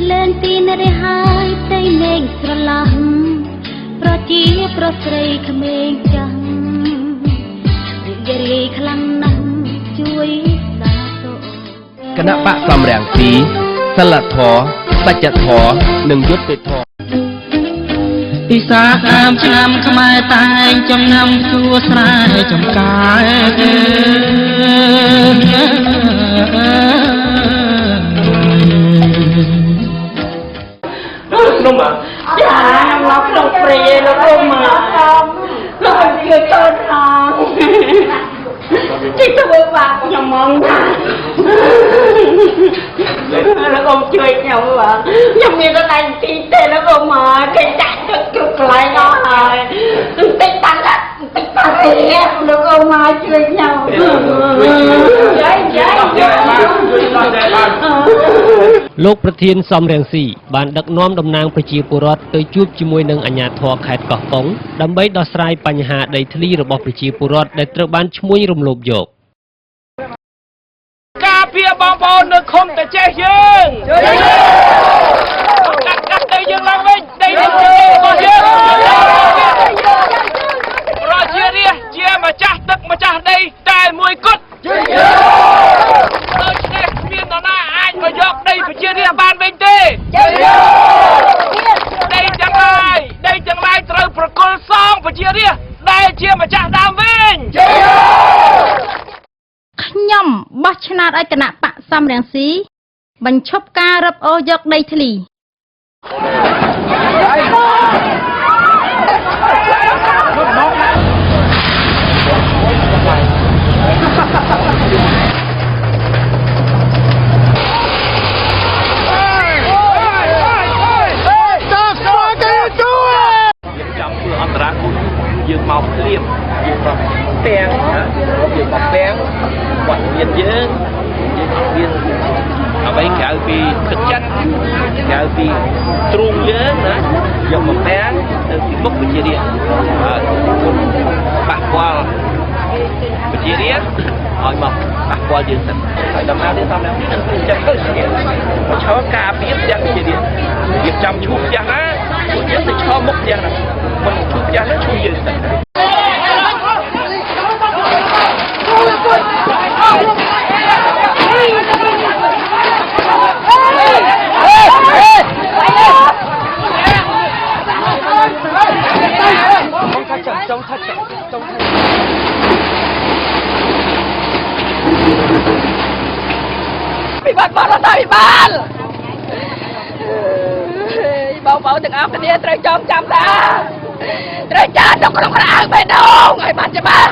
เล่นตีนได้หายใจเม่งสลังเพราะจีเพราะใส่ขมงจังเยรีคลังนั่งช่วยสาโตคณะปะสำแรงสีสลัดถอสัจถอหนึ่งยุทธติดถออีสาขามชามขมายตายจำนำตัวสายจำกายนุ่มอ่ะอย่าล็อกลงเปรย์แล้วก็มาเราเกิดต้นทางที่ตัวบากยังมองหน้าแล้วก็ช่วยnhauว่ายังมีอะไรที่เตะแล้วก็มาแค่จัดจุกไหลน้อยติดตันละติดตันเองแล้วก็มาช่วยnhauលោកប្រធានសំរងស៊ីបានដឹកនាំតំណាងប្រជាពលរដ្ឋទៅជួបជាមួយនឹងអាជ្ញាធរខេត្តកោះកុងដើម្បីដោះស្រាយបញ្ហាដីធ្លីរបស់ប្រជាពលរដ្ឋដែលត្រូវបានឈ្មួញរំលោភយកការពារបងប្អូននៅឃុំតាចេះយើងកាត់ដីយើងឡើងវិញដីរបស់យើងប្រជារាស្ត្រជាម្ចាស់ទឹកម្ចាស់ដីតែមួយគត់ដូច្នេះគ្មាននរណាអាចមកយកដីប្រជារាស្ត្របានវិញទេដីទាំងឡាយត្រូវប្រគល់សងប្រជារាស្ត្រដែលជាម្ចាស់ដើមវិញខ្ញុំបោះឆ្នោតឲ្យគណៈបកសំរងស៊ីបញ្ឈប់ការរឹបអូសយកដីធ្លីយើងមកព្រៀបយើងមកទាំងយើងមកទាំងវត្តមានយើងអត់មានអ្វីក្រៅពីទឹកចិត្តក្រៅពីទ្រូងយើងណាយកមកទាំងទៅពីមុខវិជារាជប៉ះពាល់វិជារាជឲ្យមកប៉ះពាល់យើងទៅហើយដំណើរនេះតាមនេះចិត្តទៅស្គាល់មកឈរការពារទាំងវិជារាជរៀបចំឈូសយ៉ាងណាយើងទៅឈរមុខយ៉ាងណាមកឈូសយ៉ាងណាឈូសយើងទៅពិបាកបាត់ដល់ពិបាកបងប្អូនទាំងអស់គ្នាត្រូវចងចាំថាត្រូវចាត់នៅក្នុងក្រៅបេះដូងឲ្យបានច្បាស់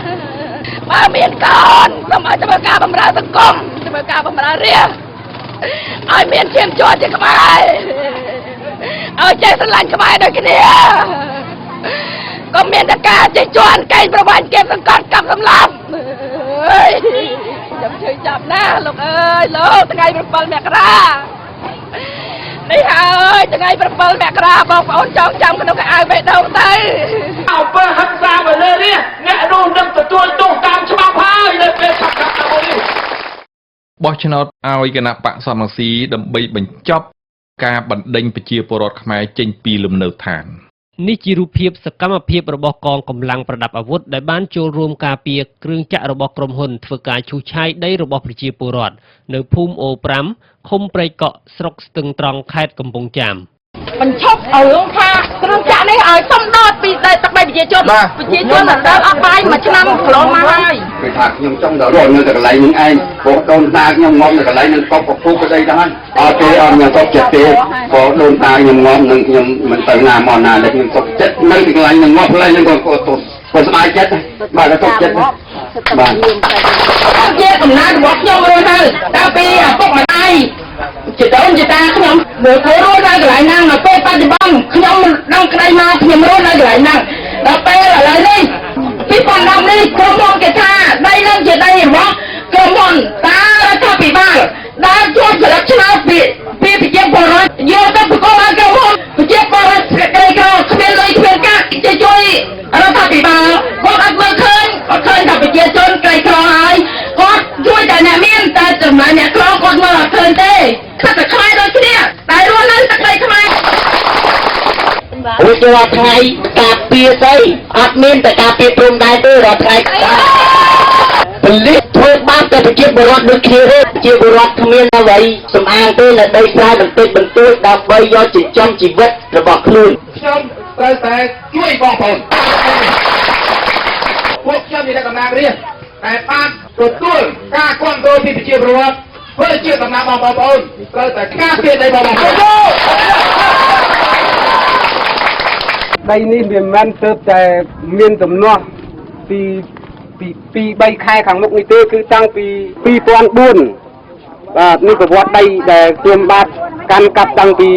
បើមានកូនសូមឲ្យធ្វើការបម្រើសង្គមធ្វើការបម្រើរាស្ត្រឲ្យមានជាមជាប់ជាខ្មែរឲ្យចេះស្រឡាញ់ខ្មែរដូចគ្នាក៏មានតែការជិះជាន់កេងប្រវ័ញ្ចគេសង្កត់កាប់សម្លាប់ខ្ញុំជឿចាប់ណាលោកអើយលោកថ្ងៃ7មករានេះហើយថ្ងៃ7មករាបងប្អូនចងចាំក្នុងកៅអៅបេះដូងទៅអំពើហិង្សាមកលើនេះអ្នកនោះនឹងទទួលទោសតាមច្បាប់ហើយនៅពេលឆាប់ៗនេះបោះឆ្នោតឲ្យគណៈបកសំរងស៊ីដើម្បីបញ្ចប់ការបណ្ដេញប្រជាពលរដ្ឋខ្មែរចេញពីលំនៅឋាននេះជារូបភាពសកម្មភាពរបស់កងកម្លាំងប្រដាប់អាវុធដែលបានចូលរួមការពារគ្រឿងចាក់របស់ក្រុមហ៊ុនធ្វើការឈូសឆាយដីរបស់ប្រជាពលរដ្ឋនៅភូមិអូ5ឃុំព្រៃកក់ស្រុកស្ទឹងត្រង់ខេត្តកំពង់ចាមបញ្ឈប់ឲ្យរឿងថាគ្រឿងចាក់នេះឲ្យសំដៅពីទឹកដីប្រជាជនដែលអត់បាយមួយឆ្នាំកន្លងមកហើយគេថាខ្ញុំចង់ដល់រស់នៅតែកន្លែងនឹងឯងព្រោះដូនតាខ្ញុំងំនៅកន្លែងនឹងកប់ពពុះក្តីដែរអត់ទេអត់ខ្ញុំកប់ចិត្តទេព្រោះដូនតាខ្ញុំងំនឹងខ្ញុំមិនទៅណាមកណាលេចខ្ញុំកប់ចិត្តនៅទីកន្លែងនឹងងំផ្លែនឹងក៏ស្បាយចិត្តបាទក៏កប់ចិត្តបាទជាកំណើតរបស់ខ្ញុំរួចទៅដល់ពីឪពុកម្ដាយជាដូនជាតាខ្ញុំមើលធ្វើរស់នៅកន្លែងហ្នឹងនៅពេលបច្ចុប្បន្នខ្ញុំមិនដឹងក្តីមកខ្ញុំរស់នៅកន្លែងហ្នឹងដល់ពេលឥឡូវនេះ2010នេះក្រុមហ៊ុនគេថាដីនឹងជាដីរបស់ក្រុមហ៊ុនតារដ្ឋាភិបាលដែលជួយផលិតឆ្នោតពីប្រជាពលរដ្ឋយកទៅប្រកបឲ្យក្រុមហ៊ុនប្រជាពលរដ្ឋស្រីក្រគ្មានលុយគ្មានកាក់ទៅជួយរដ្ឋាភិបាលគាត់អត់មើលឃើញថាប្រជាជនក្រីក្រហើយគាត់ជួយតែអ្នកមានតែចំណែកអ្នកក្រគាត់មើលអត់ឃើញទេខិតតែខ្លាយដូចគ្នាតែ នៅទឹកដីខ្មែរអូចូលថ្ងៃការពារស្អីអត់មានតែការពារព្រំដែនទេរាល់ថ្ងៃពលិសធ្វើបាបតែប្រជាពលរដ្ឋដូចគ្នាទេប្រជាពលរដ្ឋគ្មានអ្វីសំអាងទេនៅដីស្រែបន្តិចបន្តួចដើម្បីយកចិញ្ចឹមជីវិតរបស់ខ្លួនខ្ញុំត្រូវតែជួយបងប្អូនពួកខ្ញុំជាតំណាងរាស្ត្រតែបានទទួលការគាំទ្រពីប្រជាពលរដ្ឋធ្វើជាតំណាងបងប្អូនត្រូវតែការពារដីបងប្អូនដីនេះវាមិនទៅតែមានដំណោះពី3ខែខាងមុខនេះទេគឺតាំងពី2004បាទនេះប្រវត្តិដីដែលខ្ញុំបាទកាន់កាប់តាំងពី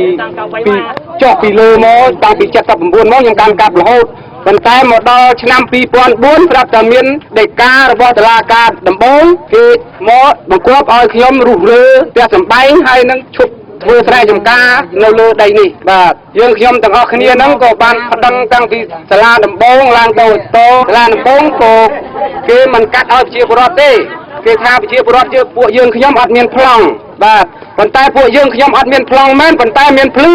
ចុះពីលើមកតាំងពី79មកខ្ញុំកាន់កាប់រហូតប៉ុន្តែមកដល់ឆ្នាំ2004ប្រាប់តែមានដីការបស់តុលាការដំបងគេមកបង្គាប់ឲ្យខ្ញុំរុះរើផ្ទះសម្បែងហើយនឹងឈប់ធ្វើស្រែចម្ការនៅលើដីនេះបាទយើងខ្ញុំទាំងអស់គ្នាហ្នឹងក៏បានប្តឹងតាំងពីសាលាដំបងឡើងទៅសាលាដំបងក៏គេមិនកាត់ឲ្យប្រជាពលរដ្ឋទេគេថាប្រជាពលរដ្ឋពួកយើងខ្ញុំអត់មានប្លង់បាទប៉ុន្តែពួកយើងខ្ញុំអត់មានប្លង់មែនប៉ុន្តែមានភ្លឺ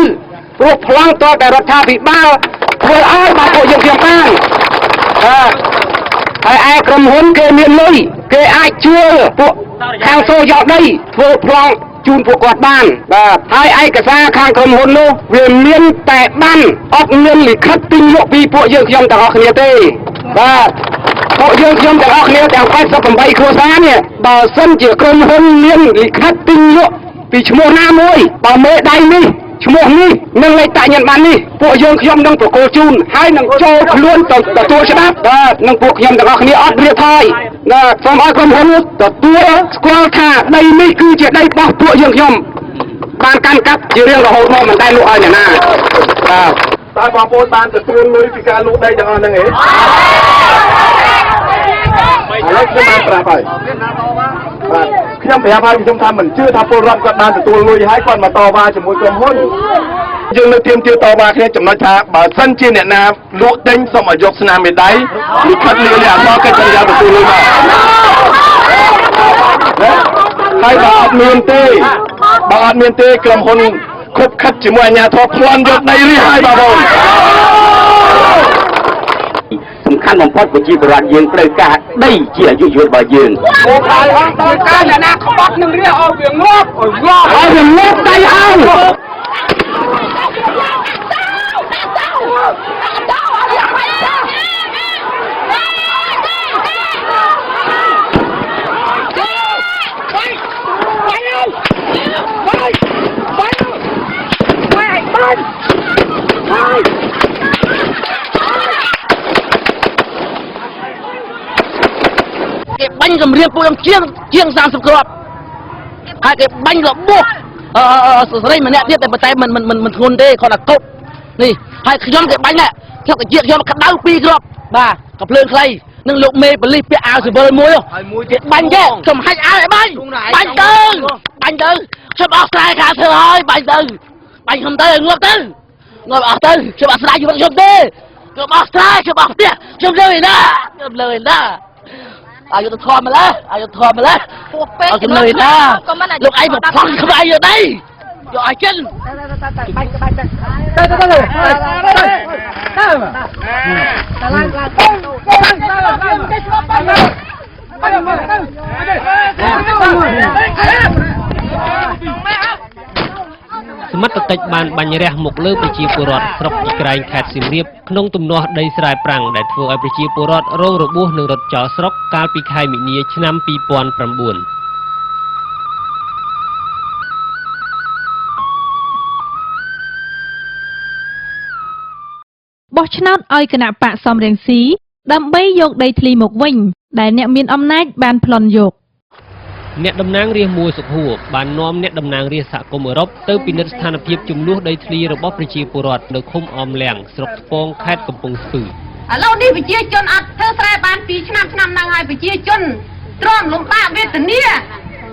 ព្រោះប្លង់តតែរដ្ឋាភិបាលធ្វើឲ្យបាទពួកយើងខ្ញុំបានបាទហើយឯក្រុមហ៊ុនគេមានលុយគេអាចជួលពួកខាងសូយកដីធ្វើប្លង់ជូនពួកគាត់បានបាទហើយឯកសារខាងក្រុមហ៊ុននោះវាមានតែបានអត់មានលិខិតទិញលក់ពីពួកយើងខ្ញុំទាំងអស់គ្នាទេបាទពួកយើងខ្ញុំទាំងអស់គ្នាទាំង88គ្រួសារនេះបើសិនជាក្រុមហ៊ុនមានលិខិតទិញលក់ពីឈ្មោះណាមួយបើមេដៃនេះឈ្មោះនេះនិងលេខតាញ៉ាំបាននេះពួកយើងខ្ញុំនឹងប្រកល់ជូនហើយនឹងចូលខ្លួនទៅទទួលច្បាប់បាទនឹងពួកខ្ញុំទាំងអស់គ្នាអត់រៀបថយណាសូមឲ្យក្រុមហ៊ុនទទួលស្គាល់ថាដីនេះគឺជាដីរបស់ពួកយើងខ្ញុំបានកាន់កាប់ជារៀងរហូតមកមិនដែលលក់ឲ្យអ្នកណាបាទតើបងប្អូនបានទទួលលុយពីការលក់ដីទាំងអស់ហ្នឹងហ៎ឥឡូវខ្ញុំបានប្រាប់ហើយបាទខ្ញុំប្រាប់ហើយខ្ញុំថាមិនជឿថាពលរដ្ឋគាត់បានទទួលលុយហើយគាត់មកតវ៉ាជាមួយក្រុមហ៊ុនយើងនៅទាមទារតវ៉ាគ្នាចំណុចថាបើសិនជាអ្នកណាលក់ទិញសូមឲ្យយកស្នាមមេដៃលិខិតលាអក្សរកិច្ចសន្យាទទួលលុយមកហើយបើអត់មានទេក្រុមហ៊ុនខុបខិតជាមួយអាជ្ញាធរប្លន់យកដីនេះហើយបងប្អូនសំខាន់បំផុតប្រជាពលរដ្ឋយើងត្រូវការដីជាអាយុយឺនរបស់យើងដោយការអ្នកណាក្បត់នឹងរាឲ្យវាងាប់ឲ្យវាងាប់ដៃឲ្យគេបាញ់គម្រាមពួកខ្ញុំជាង30គ្រាប់ហើយគេបាញ់របួសស្រីម្នាក់ទៀតតែប៉ុន្តែមិនធ្ងន់ទេគាត់តែគប់នេះហើយខ្ញុំគេបាញ់ដែរខ្ញុំក្តៅ2គ្រាប់បាទក៏ភ្លើងខ្លីនឹងលោកមេប៉ូលីសពាក់អាវស៊ីវិលមួយគេបាញ់គេខ្ញុំហាច់អាវឲ្យបាញ់ទៅខ្ញុំអស់ស្រ័យខាធ្វើហើយបាញ់ខ្ញុំទៅងាប់អស់ទៅខ្ញុំអត់ស្រ័យជីវិតខ្ញុំទេខ្ញុំអស់ស្រ័យខ្ញុំអស់ផ្ទះខ្ញុំលើឯណាអាយុទៅធំម្លេះពោះពេកខ្ញុំលើឯណាលោកឯងមកផង់ក្បែរយកដីយកឲ្យចិនបាញ់ទៅសមត្ថកិច្ចបានបាញ់រះមកលើប្រជាពលរដ្ឋស្រុកជីក្រែងខេត្តសៀមរាបក្នុងទំនាស់ដីស្រែប្រាំងដែលធ្វើឲ្យប្រជាពលរដ្ឋរងរបួសនិងរត់ចោលស្រុកកាលពីខែមីនាឆ្នាំ2009បោះឆ្នោតឲ្យគណៈបកសំរងស៊ីដើម្បីយកដីធ្លីមកវិញដែលអ្នកមានអំណាចបានប្លន់យកអ្នកតំណាងរាស្ត្រមួយសុខហួរបាននាំអ្នកតំណាងរាស្ត្រសហគមន៍អឺរ៉ុបទៅពិនិត្យស្ថានភាពចំនួនដីធ្លីរបស់ប្រជាពលរដ្ឋនៅឃុំអមលៀងស្រុកថ្ពងខេត្តកំពង់ស្ពឺឥឡូវនេះប្រជាជនអត់ធ្វើស្រែបាន2ឆ្នាំហ្នឹងហើយប្រជាជនទ្រាំលំបាកវេទនា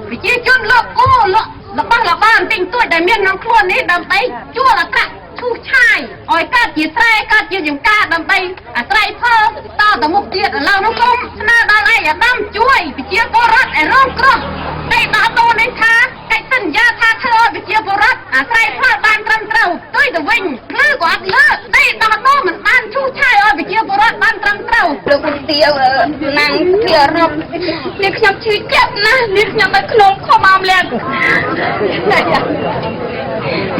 ប្រជាជនលោកគូរបស់បានទិញទួចដែលមានក្នុងខ្លួននេះដើម្បីជួលអត្រាឈូសឆាយឲ្យកើតជាស្រែកើតជាចំការដើម្បីអាស្រ័យផលតទៅមុខទៀតឥឡូវនោះសូមស្នើដល់ឯកឧត្តមជួយប្រជាពលរដ្ឋឲ្យរងគ្រោះតែដល់ដូននេះថាកិច្ចសន្យាថាធ្វើឲ្យប្រជាពលរដ្ឋអាស្រ័យផលបានត្រ ទាវណាំងវារប់នេះខ្ញុំឈឺចាប់ណាស់នេះខ្ញុំនៅក្នុងខំអមលាក់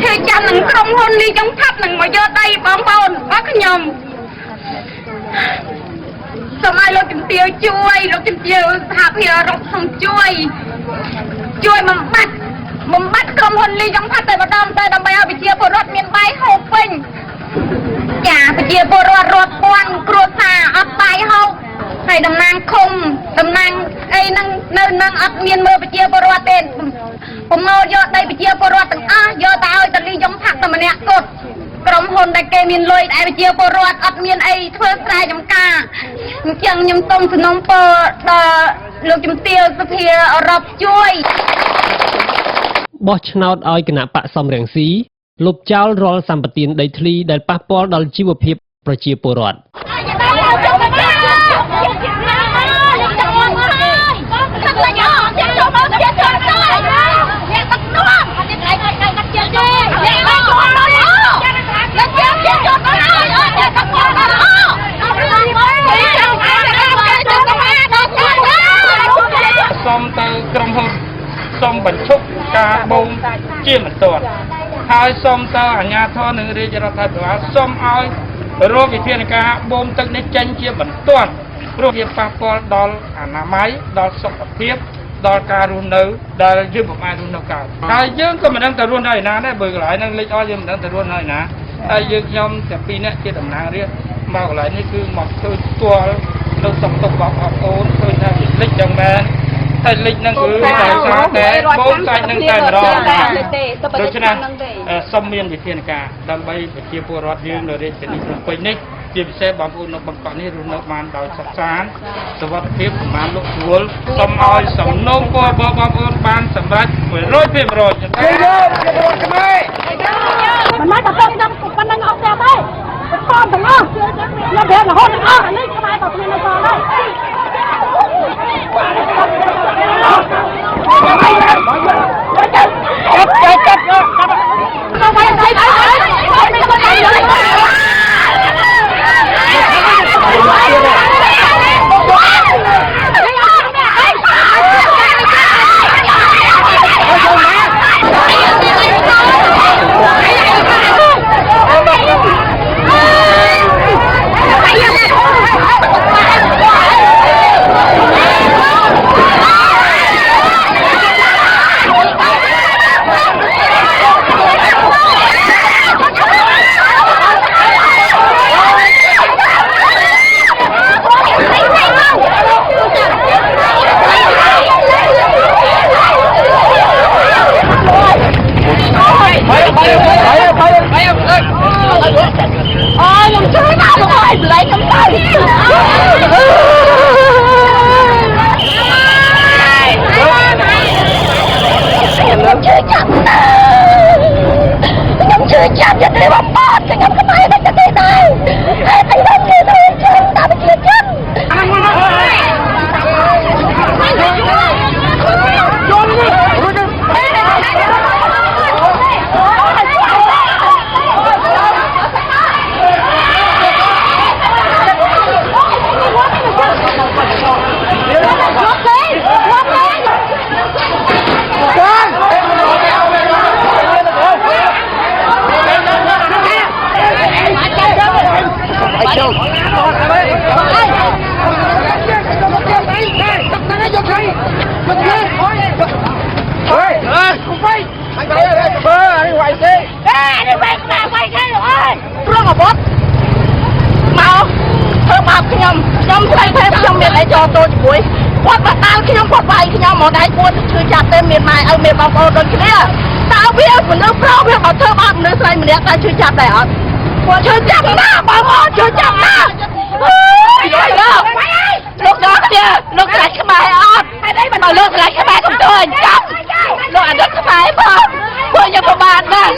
ហើយចាំនឹងក្រុមហ៊ុននេះខ្ញុំផាត់នឹងមកយកដៃបងប្អូនរបស់ខ្ញុំសូមឲ្យលោកជំទាវជួយលោកជំទាវសហភាពអឺរ៉ុបសូមជួយបំបត្តិក្រុមហ៊ុនលីយ៉ុងផាត់តែម្ដងទៅដើម្បីឲ្យប្រជាពលរដ្ឋមានបាយហូបពេញចាប្រជាពលរដ្ឋរាប់ពាន់គ្រួសារអត់បាយហូបហើយតំណាងឃុំតំណាងអីហ្នឹងនៅនឹងអត់មានមើលប្រជាពលរដ្ឋទេប្រមូលយកដីប្រជាពលរដ្ឋទាំងអស់យកទៅឲ្យតលីយ៉ុងផាត់តែម្នាក់គត់ក្រុមហ៊ុនដែលគេមានលុយតែប្រជាពលរដ្ឋអត់មានអីធ្វើស្រែចម្ការអញ្ចឹងខ្ញុំសូមសំណូមពរដល់លោកជំទាវសភាអឺរ៉ុបជួយ បោះឆ្នោតឲ្យគណៈបកសំរងស៊ីលុបចោលរាល់សម្បត្តិដីធ្លីដែលប៉ះពាល់ដល់ជីវភាពប្រជាពលរដ្ឋ សូមទៅក្រុមហ៊ុនសូមបញ្ឈប់ការបូមជាមិនទាន់ហើយសូមទៅអាជ្ញាធរនិងរាជរដ្ឋាភិបាលសូមឲ្យរកវិធានការបូមទឹកនេះចេញជាបន្ទាន់ព្រោះវាប៉ះពាល់ដល់អនាម័យដល់សុខភាពដល់ការរស់នៅដែលយើងមិនអាចរស់នៅកើតហើយយើងក៏មិនដឹងទៅរស់នៅឯណាដែរបើកន្លែងហ្នឹងលេចអស់យើងមិនដឹងទៅរស់នៅឯណាហើយយើងខ្ញុំតែពីរនាក់ជាតំណាងរាស្ត្រមកកន្លែងនេះគឺមកធ្វើស្គាល់នៅសុខទុក្ខរបស់បងប្អូនឃើញថាវាលេចយ៉ាងមែនហើយលេចហ្នឹងគឺដោយសារតែបូមសាច់នឹងតែម្ដងដូច្នេះសូមមានវិធានការដើម្បីប្រជាពលរដ្ឋយើងនៅរាជធានីភ្នំពេញនេះជាពិសេសបងប្អូននៅបឹងកក់នេះរស់នៅបានដោយសុខសាន្តសុវត្ថិភាពប្រមាណលោកស្រួលសូមឲ្យសំណូមពរបងប្អូនបានសម្រេច 100% ជំរាបខ្មែរមិនមកដល់ខ្ញុំប៉ុណ្ណឹងអត់ទេទេផងទាំងអស់ខ្ញុំប្រាប់រហូតទាំងអស់នេះខ្មែរក៏គ្នានៅផងដែរលោកអនុខ្មែរផងពួកខ្ញុំពិបាកណាស់